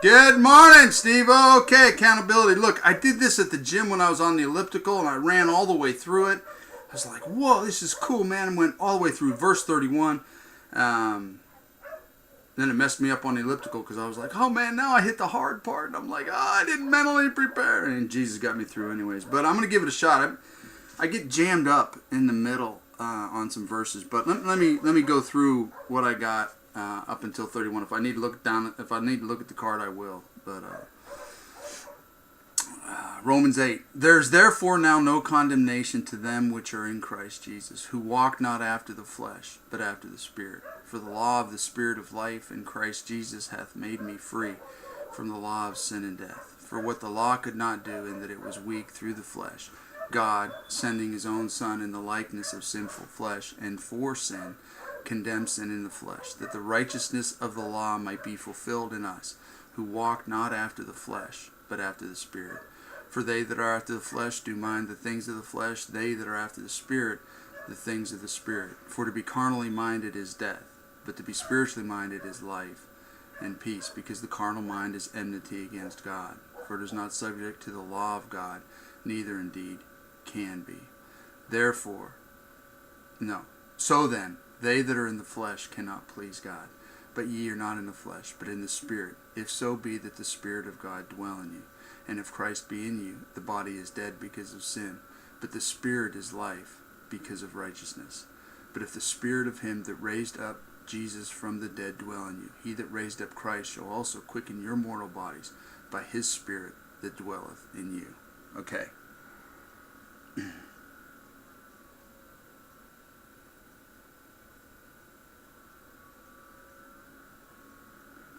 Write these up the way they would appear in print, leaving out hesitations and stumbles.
Good morning, Steve-O. Okay, accountability. Look, I did this at the gym when I was on the elliptical, and I ran all the way through it. I was like, whoa, this is cool, man. I went all the way through verse 31. Then it messed me up on the elliptical because I was like, oh, man, now I hit the hard part. And I'm like, I didn't mentally prepare. And Jesus got me through anyways. But I'm going to give it a shot. I get jammed up in the middle on some verses. But let me go through what I got up until 31. If I need to look at the card, I will. But Romans 8. There's therefore now no condemnation to them which are in Christ Jesus, who walk not after the flesh, but after the Spirit. For the law of the Spirit of life in Christ Jesus hath made me free from the law of sin and death. For what the law could not do, in that it was weak through the flesh, God, sending his own Son in the likeness of sinful flesh, and for sin, condemned sin in the flesh, that the righteousness of the law might be fulfilled in us, who walk not after the flesh, but after the Spirit. For they that are after the flesh do mind the things of the flesh, they that are after the Spirit, the things of the Spirit. For to be carnally minded is death, but to be spiritually minded is life and peace, because the carnal mind is enmity against God. For it is not subject to the law of God, neither indeed can be. So then, they that are in the flesh cannot please God. But ye are not in the flesh, but in the Spirit, if so be that the Spirit of God dwell in you. And if Christ be in you, the body is dead because of sin, but the Spirit is life because of righteousness. But if the Spirit of him that raised up Jesus from the dead dwell in you, he that raised up Christ shall also quicken your mortal bodies by his Spirit that dwelleth in you. Okay.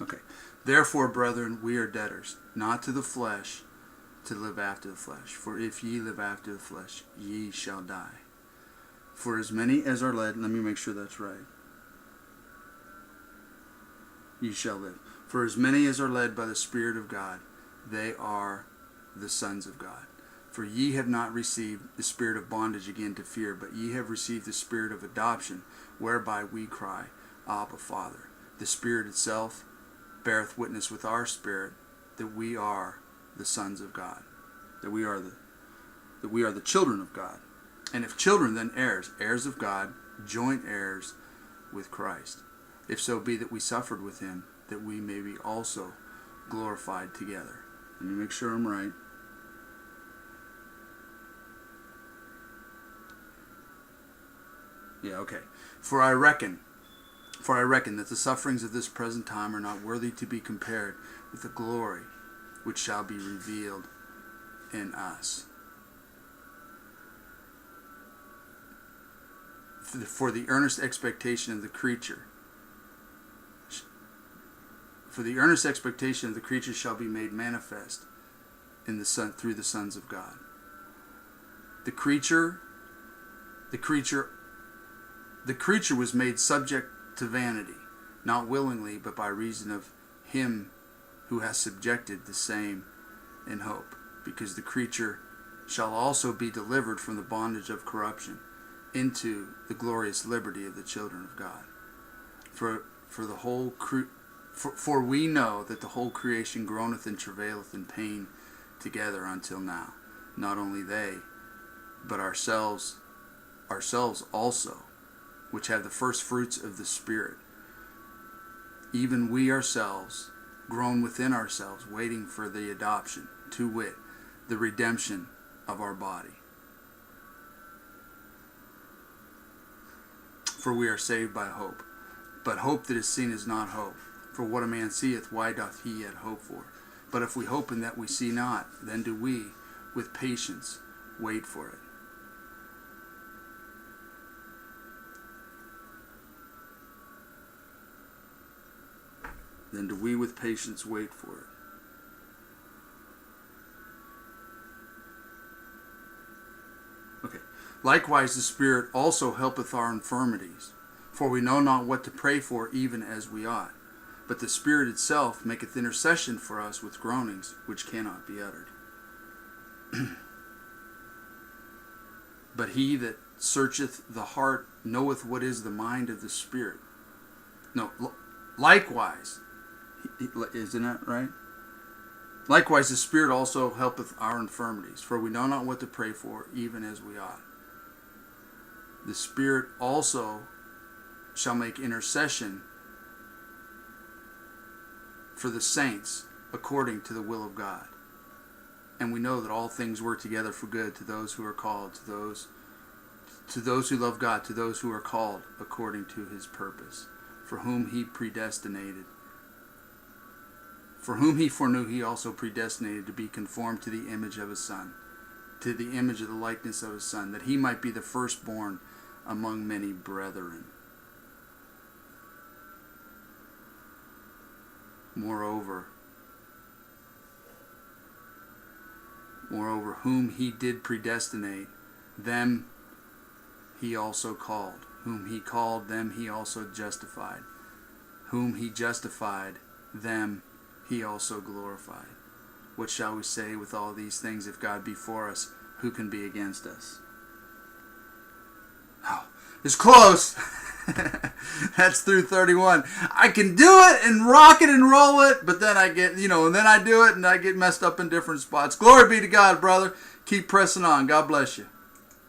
Okay. Therefore, brethren, we are debtors, not to the flesh, to live after the flesh. For if ye live after the flesh, ye shall die. For as many as are led, let me make sure that's right. Ye shall live. For as many as are led by the Spirit of God, they are the sons of God. For ye have not received the spirit of bondage again to fear, but ye have received the Spirit of adoption, whereby we cry, Abba, Father. The Spirit itself beareth witness with our spirit that we are the sons of God, that we are the children of God. And if children, then heirs, heirs of God, joint heirs with Christ. If so be that we suffered with him, that we may be also glorified together. Let me make sure I'm right. Yeah, okay. For I reckon that the sufferings of this present time are not worthy to be compared with the glory which shall be revealed in us. For the earnest expectation of the creature shall be made manifest in the Son, through the sons of God. The creature was made subject to vanity, not willingly, but by reason of him who has subjected the same in hope, because the creature shall also be delivered from the bondage of corruption into the glorious liberty of the children of God. For we know that the whole creation groaneth and travaileth in pain together until now. Not only they, but ourselves also, which have the firstfruits of the Spirit, even we ourselves groan within ourselves, waiting for the adoption, to wit, the redemption of our body. For we are saved by hope. But hope that is seen is not hope. For what a man seeth, why doth he yet hope for? But if we hope in that we see not, then do we with patience wait for it. Then do we with patience wait for it. Okay. Likewise, the Spirit also helpeth our infirmities. For we know not what to pray for even as we ought. But the Spirit itself maketh intercession for us with groanings which cannot be uttered. But he that searcheth the heart knoweth what is the mind of the Spirit. No, likewise, isn't that right? Likewise, the Spirit also helpeth our infirmities, for we know not what to pray for, even as we ought. The Spirit also shall make intercession for the saints according to the will of God. And we know that all things work together for good to those who are called, to those who love God, to those who are called according to his purpose, for whom he predestinated. For whom he foreknew, he also predestinated to be conformed to the image of his Son, to the image of the likeness of his Son, that he might be the firstborn among many brethren. Moreover, whom he did predestinate, them he also called. Whom he called, them he also justified. Whom he justified, them he also glorified. What shall we say with all these things? If God be for us, who can be against us? Oh, it's close. That's through 31. I can do it and rock it and roll it, but then I get, and then I do it and I get messed up in different spots. Glory be to God, brother. Keep pressing on. God bless you.